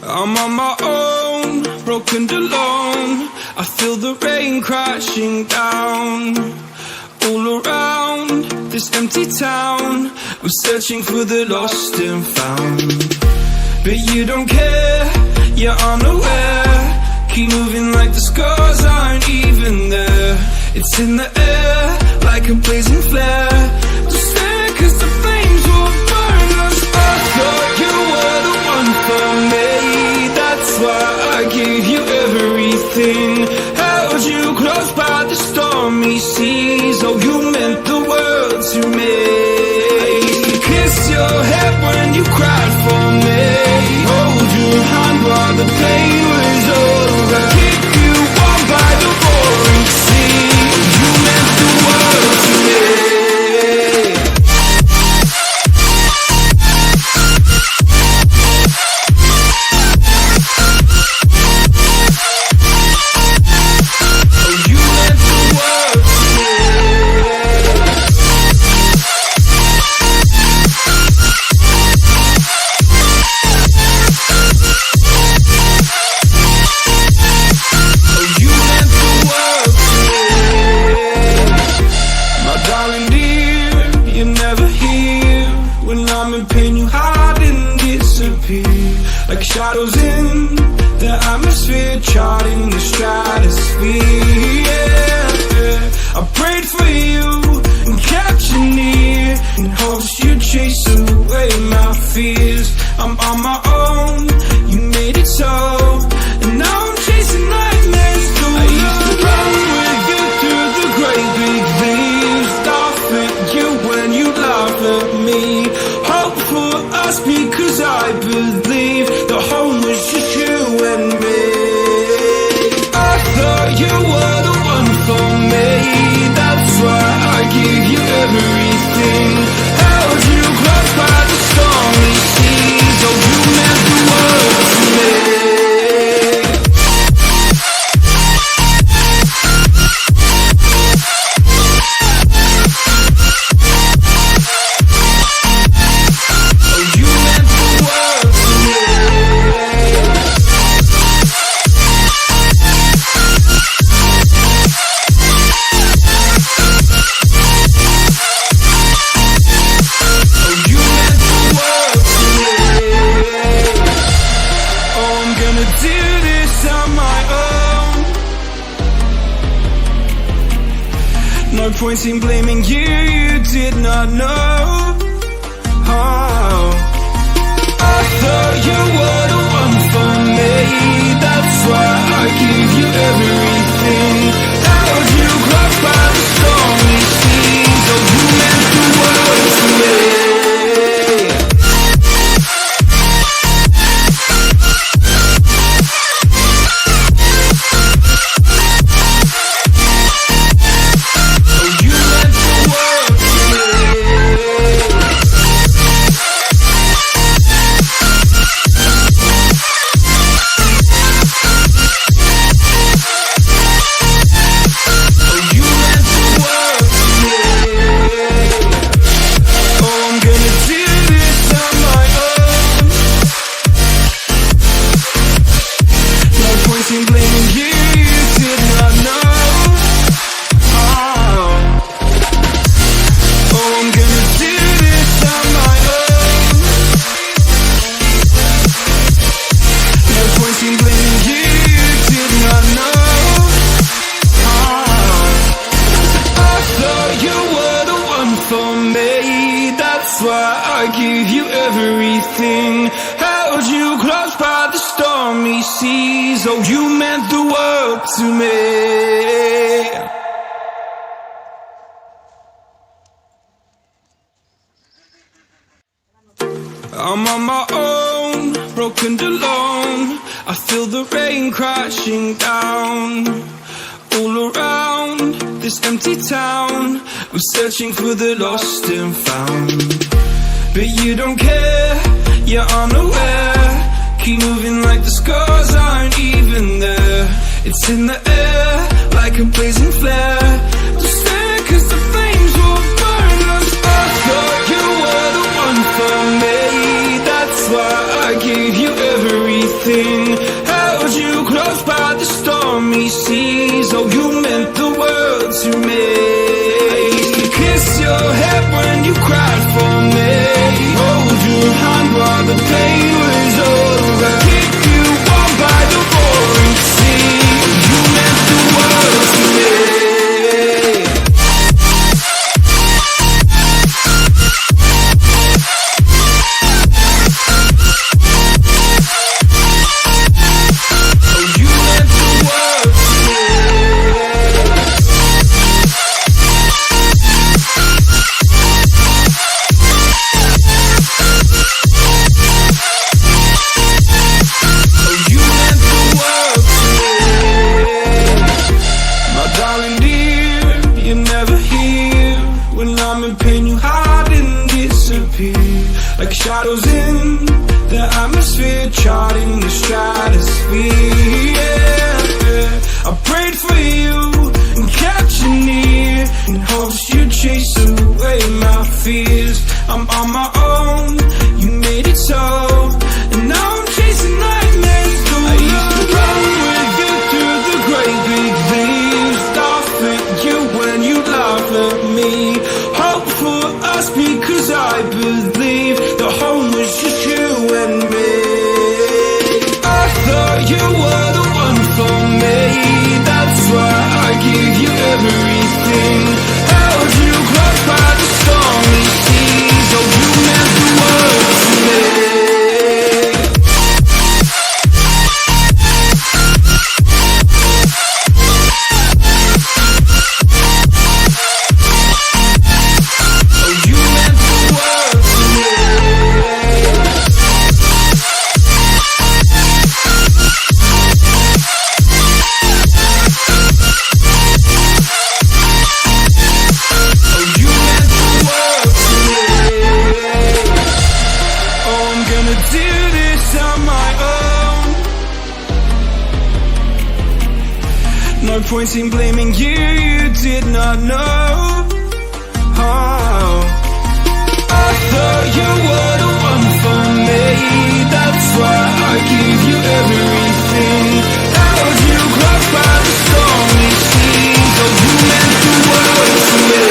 I'm on my own, broken and alone. I feel the rain crashing down all around this empty town. I'm searching for the lost and found, but you don't care, you're unaware. Keep moving like the scars aren't even there. It's in the air like a blazing flare. Just stare, cause the flames will burn us. I thought you were the one for me. That's why I gave you everything. Held you close by the stormy seas. Oh, you meant the world to me. I used to kiss your head when you cried for me. Hold your hand while the pain was over. Keep you warm by the roaring sea. You meant the world to me. Like shadows in the atmosphere, charting the stratosphere. Yeah. I prayed for you and kept you near, in hopes you'd chase away my fears. I'm on my own, you made it so, and now I'm chasing nightmares through. I used to run with you through the great big leaves, laugh at you when you laugh at me. Hope for us because I believe the home was just you and me. I thought you were the one for me. That's why I gave you everything. Held you close by the stormy seas. Oh, you meant the world to me. No point in blaming you, you did not know. Oh, I thought you were the one for me. That's why I gave you everything. Held you close by the stormy seas. Oh, you meant the world to me. I give you everything. Held you close by the stormy seas. Oh, you meant the world to me. I'm on my own, broken and alone. I feel the rain crashing down all around this empty town. I'm searching for the lost and found, but you don't care, you're unaware. Keep moving like the scars aren't even there. It's in the air like a blazing flare. Just stare, cause the flames will burn us. I thought you were the one for me. That's why I gave you everything. everything. Held you close by the stormy seas. Oh, you meant the world to me. I used to kiss your head when you cried for me. Hold your hand while the pain was over. Keep you warm by the roaring sea. You meant the world to me. Like shadows in the atmosphere, charting the stratosphere. Yeah. I prayed for you and kept you near in hopes you'd chase away my fears. I'm on my own, you made it so, and now I'm chasing nightmares. I used to run with you through the great big leaves, laugh at you when you laugh at me. Hope for us because I believe the home was just you and me. I thought you were the one for me. That's why I give you everything. Held you close by the stormy seas. Oh, you meant the world to me. No point in blaming you, you did not know. Oh, I thought you were the one for me. That's why I give you everything. Held you close by the stormy seas. Oh, you meant the world to me.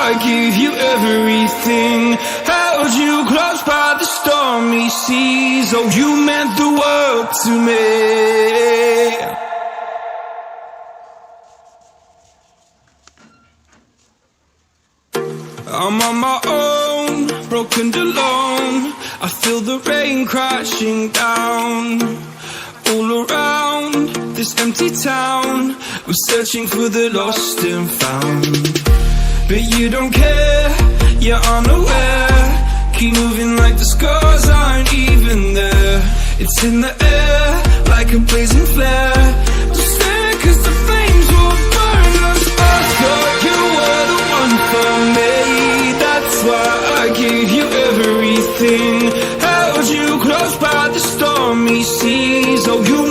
I give you everything. Held you close by the stormy seas. Oh, you meant the world to me. I'm on my own, broken and alone. I feel the rain crashing down all around this empty town. I'm searching for the lost and found, but you don't care, you're unaware. Keep moving like the scars aren't even there. It's in the air, like a blazing flare. Just stare cause the flames will burn us. I thought you were the one for me. That's why I gave you everything. Held you close by the stormy seas. Oh, you